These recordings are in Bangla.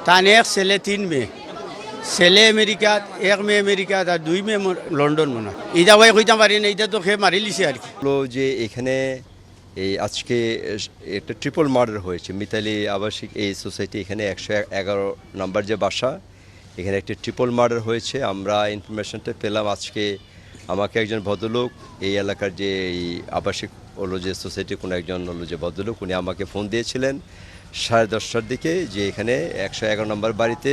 তান এক ছেলে 3 মেয়ে, ছেলে আমেরিকাত, এক মেয়ে আমেরিকাত আর 2 মেয়ে লন্ডন মনে হয়। ইটা ভাই কইতাম পারি না, এটা তো খেয়ে মারি লিছে আর কি। যে এখানে এই আজকে একটা ট্রিপল মার্ডার হয়েছে মিতালি আবাসিক এই সোসাইটি, এখানে 111 নম্বর যে বাসা, এখানে একটা ট্রিপল মার্ডার হয়েছে। আমরা ইনফরমেশনটা পেলাম আজকে। আমাকে একজন ভদ্রলোক এই এলাকার যে এই আবাসিক হলো যে সোসাইটি কোনো একজন হলো যে ভদ্রলোক, উনি আমাকে ফোন দিয়েছিলেন 10:30টার দিকে যে এখানে 111 নম্বর বাড়িতে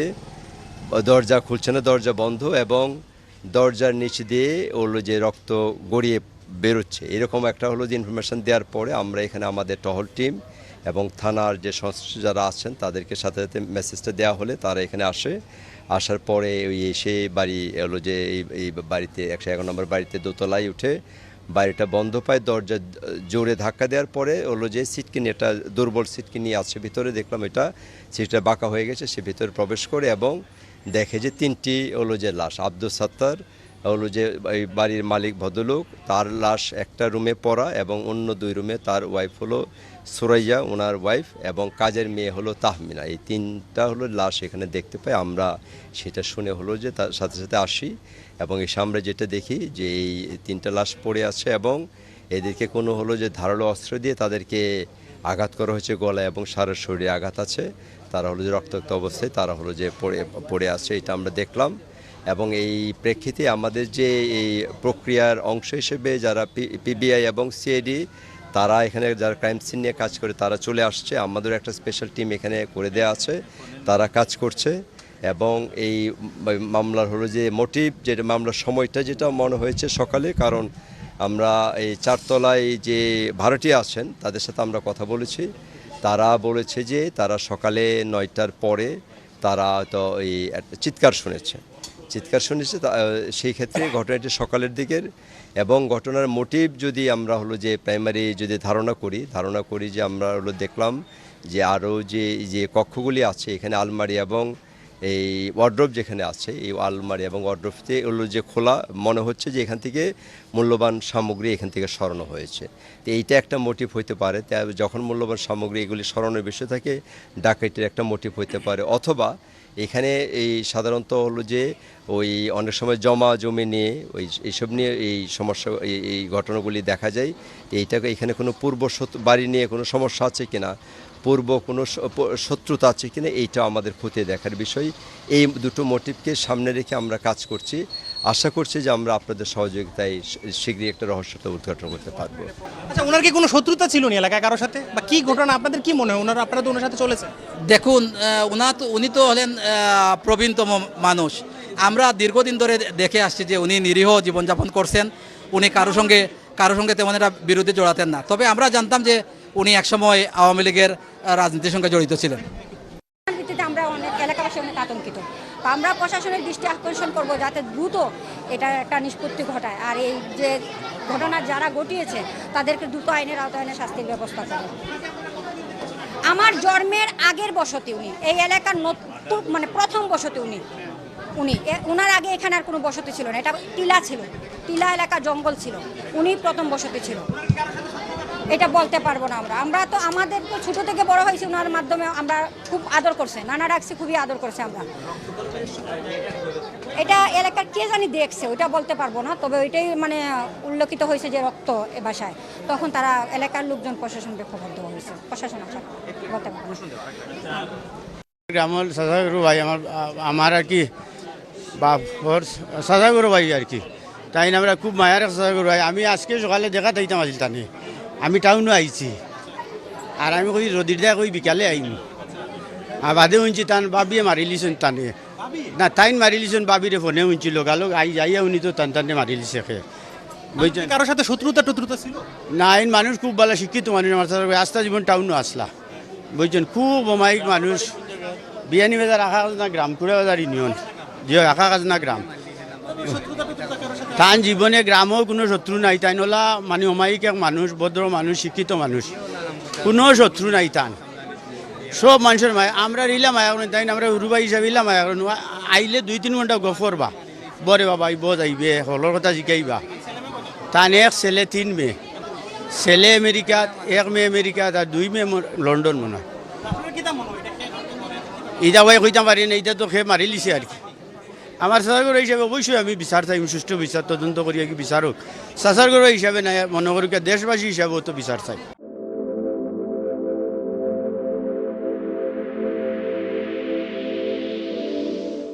দরজা খুলছে না, দরজা বন্ধ এবং দরজার নিচ দিয়ে হলো যে রক্ত গড়িয়ে বেরোচ্ছে, এরকম একটা হলো যে ইনফরমেশন দেওয়ার পরে আমরা এখানে আমাদের টহল টিম এবং থানার যে সংশ্লিষ্ট যারা আছেন তাদেরকে সাথে সাথে মেসেজটা দেওয়া হলে তারা এখানে আসার পরে ওই এসে বাড়ি হলো যে এই বাড়িতে 111 নম্বর বাড়িতে দোতলায় উঠে বাড়িটা বন্ধ পায়। দরজা জোরে ধাক্কা দেওয়ার পরে হলো যে সিটকিনি, একটা দুর্বল সিটকিনি আছে ভিতরে, দেখলাম এটা সিটটা বাঁকা হয়ে গেছে, সে ভিতরে প্রবেশ করে এবং দেখে যে 3টি হলো যে লাশ। আব্দুল সাত্তার হলো যে এই বাড়ির মালিক ভদ্রলোক, তার লাশ একটা রুমে পড়া এবং অন্য 2 রুমে তার ওয়াইফ হলো সুরাইয়া, ওনার ওয়াইফ, এবং কাজের মেয়ে হলো তাহমিনা। এই 3টা হলো লাশ এখানে দেখতে পাই আমরা। সেটা শুনে হলো যে তার সাথে সাথে আসি এবং এসে আমরা যেটা দেখি যে এই 3টা লাশ পড়ে আছে এবং এদেরকে কোনো হলো যে ধারালো অস্ত্র দিয়ে তাদেরকে আঘাত করা হয়েছে, গলায় এবং সারা শরীরে আঘাত আছে। তারা হলো যে রক্তাক্ত অবস্থায় তারা হলো যে পড়ে আছে, এটা আমরা দেখলাম। এবং এই প্রেক্ষিতে আমাদের যে এই প্রক্রিয়ার অংশ হিসেবে যারা পিবিআই এবং সিআইডি তারা এখানে যারা ক্রাইম সিন নিয়ে কাজ করে তারা চলে আসছে। আমাদের একটা স্পেশাল টিম এখানে করে দেওয়া আছে, তারা কাজ করছে। এবং এই মামলার হলো যে মোটিভ, যেটা মামলার সময়টা যেটা মনে হয়েছে সকালে, কারণ আমরা এই 4 তলায় যে ভাড়াটিয়া আছেন তাদের সাথে আমরা কথা বলেছি, তারা বলেছে যে তারা সকালে 9টার পরে তারা তো এই চিৎকার শুনেছে। সেই ক্ষেত্রে ঘটনাটি সকালের দিকের। এবং ঘটনার মোটিভ যদি আমরা হলো যে প্রাইমারি যদি ধারণা করি যে আমরা হলো দেখলাম যে আরও যে কক্ষগুলি আছে এখানে আলমারি এবং এই ওয়ার্ড্রোব যেখানে আছে, এই আলমারি এবং ওয়ার্ড্রোবতে হলো যে খোলা, মনে হচ্ছে যে এখান থেকে মূল্যবান সামগ্রী এখান থেকে সরানো হয়েছে। তো এইটা একটা মোটিভ হইতে পারে। তাই যখন মূল্যবান সামগ্রী এগুলি সরানোর বিষয় থাকে, ডাকাতির একটা মোটিভ হইতে পারে। অথবা এখানে এই সাধারণত হলো যে ওই অনেক সময় জমা জমি নিয়ে এইসব নিয়ে এই সমস্যা এই ঘটনাগুলি দেখা যায়। এইটাকে এখানে কোনো বাড়ি নিয়ে কোনো সমস্যা আছে কিনা, পূর্ব কোনো শত্রুতা আছে কিনা, এইটা আমাদের খতিয়ে দেখার বিষয়। এই দুটো মোটিভকে সামনে রেখে আমরা কাজ করছি। আশা করছি যে আমরা আপনাদের সহযোগিতায় শীঘ্রই একটা রহস্যটা উদ্ঘাটন করতে পারবো। আচ্ছা, ওনার কি কোনো শত্রুতা ছিল না এলাকায় কারোর সাথে, বা কি ঘটনা আপনাদের কি মনে হয়? আপনারা তো ওনার সাথে চলেছে। দেখুন, উনি তো হলেন প্রবীণতম মানুষ। আমরা দীর্ঘদিন ধরে দেখে আসছি যে উনি নিরীহ জীবনযাপন করছেন। উনি কারো সঙ্গে তেমন একটা বিরুদ্ধে জড়াতেন না। তবে আমরা জানতাম যে উনি একসময় আওয়ামী লীগের রাজনীতির সঙ্গে জড়িত ছিলেন। আমরা অনেক এলাকাবাসী অনেক আতঙ্কিত। আমরা প্রশাসনের দৃষ্টি আকর্ষণ করব যাতে দ্রুত এটা একটা নিষ্পত্তি ঘটায়, আর এই যে ঘটনা যারা ঘটিয়েছে তাদেরকে দ্রুত আইনের আওতায় এনে শাস্তির ব্যবস্থা করে। আমার জন্মের আগের বসতি উনি, এই এলাকার নতুন মানে প্রথম বসতি উনার আগে এখানে আর কোনো বসতি ছিল না। এটা টিলা ছিল, টিলা এলাকা, জঙ্গল ছিল, উনি প্রথম বসতি ছিল। এটা বলতে পারবো না। আমরা তো আমাদের তো ছোটো থেকে বড় হয়েছি ওনার মাধ্যমে, আমরা খুব আদর করছে, নানা ডাকছে, খুবই আদর করছে আমরা। এটা এলাকার কে জানি দেখছে, ওইটা বলতে পারবো না। তবে ওইটাই মানে উল্লেখিত হয়েছে যে রক্ত এ বাসায়, তখন তারা এলাকার লোকজন প্রশাসনকে খবর দেওয়া হয়েছে। প্রশাসন আসা বলতে পারবো না। গ্রামের সাজাগুরু ভাই আমার আর কি বাপর সাজাগুরু ভাই আর কি, তাই না আমরা খুব মায়ার সাজাগুরু ভাই। আমি আজকে সকালে দেখা দিতাম আসিল টানে, আমি টাউনও আইছি, আর আমি কই রদির দেয়া কই বিকালে আইনি। আর বাদে শুনছি টান বাবিয়ে মারিলিছেন টানে, না তাইন মারিলিছেন বাবিরে ফোনে শুনছি, লোকালোক যাইয়া উনি তো টানে মারিলিছে খে। বুঝছেন, কারোর সাথে শত্রুতা ছিল না। আইন মানুষ খুব ভালো শিক্ষিত মানুষ, আমার আস্থা জীবন টাউনও আসলা। বুঝছেন, খুব অমায়িক মানুষ। বিয়ানি বাজার আখা কাজনা গ্রাম, কুড়া বাজার ইউনিয়ন, যে আখা কাজনা গ্রাম। তান জীবনে গ্রামও কোনো শত্রু নাই। তাই নলা মানে অমায়িক এক মানুষ, ভদ্র মানুষ, শিক্ষিত মানুষ, কোনো শত্রু নাই তান। সব মানুষের মায়া, আমরা রিলা মায়া করেন, তাই আমরা উরুবাই হিসাবে রিলা মায়া করেন। আইলে 2-3 ঘন্টা গপ করবা, বরে বাবা আইব যাইবে, হলর কথা জিকাইবা। তান এক ছেলে 3 মেয়ে, ছেলে আমেরিকাত, এক মেয়ে আমেরিকাত আর 2 মেয়ে লন্ডন মনে হয়। এইটা ভাই কইতাম পারি না, এইটা তো খেয়ে মারি লিছে আর কি। আমার চাচাগুরু হিসাবে অবশ্যই আমি বিচার চাই, সুষ্ঠু বিচার তদন্ত করি কি বিচার হোক। চাচাগুরু হিসাবে নাই, মনে করি দেশবাসী হিসাবেও তো বিচার চাই।